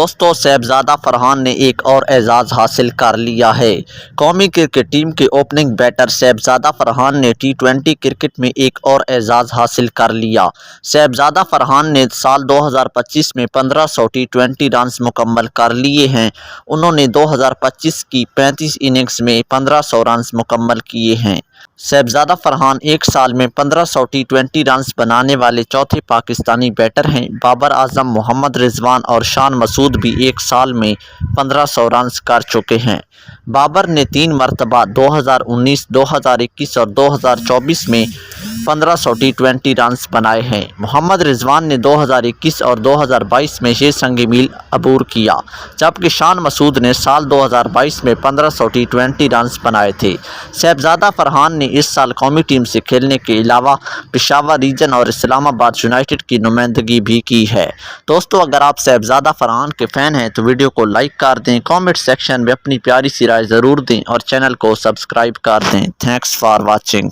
دوستو صاحبزادہ فرحان نے ایک اور اعزاز حاصل کر لیا ہے۔ قومی کرکٹ ٹیم کے اوپننگ بیٹر صاحبزادہ فرحان نے ٹی20 کرکٹ میں ایک اور اعزاز حاصل کر لیا۔ صاحبزادہ فرحان نے سال 2025 میں 1500 ٹی20 رنز مکمل کر لیے ہیں۔ انہوں نے 2025 کی 35 اننگز میں 1500 رنز مکمل کیے ہیں۔ صاحبزادہ فرحان ایک سال میں 1500 ٹی20 رنز بنانے والے چوتھے پاکستانی بیٹر ہیں۔ بابر اعظم، محمد رضوان اور شان مسعود بھی ایک سال میں 1500 رنز کر چکے ہیں۔ بابر نے 3 مرتبہ 2019، 2021 اور 2024 میں 1500 ٹی20 رنز بنائے ہیں۔ محمد رضوان نے 2021 اور 2022 میں 6 سنگ میل عبور کیا، جبکہ شان مسعود نے سال 2022 میں 1500 ٹی20 رنز بنائے تھے۔ صاحبزادہ فرحان نے اس سال قومی ٹیم سے کھیلنے کے علاوہ پشاور ریجن اور اسلام آباد یونائیٹڈ کی نمائندگی بھی کی ہے۔ دوستو اگر آپ صاحبزادہ فرحان کے فین ہیں تو ویڈیو کو لائک کر دیں، کامنٹ سیکشن میں اپنی پیاری سی رائے ضرور دیں اور چینل کو سبسکرائب کر دیں۔ Thanks for watching.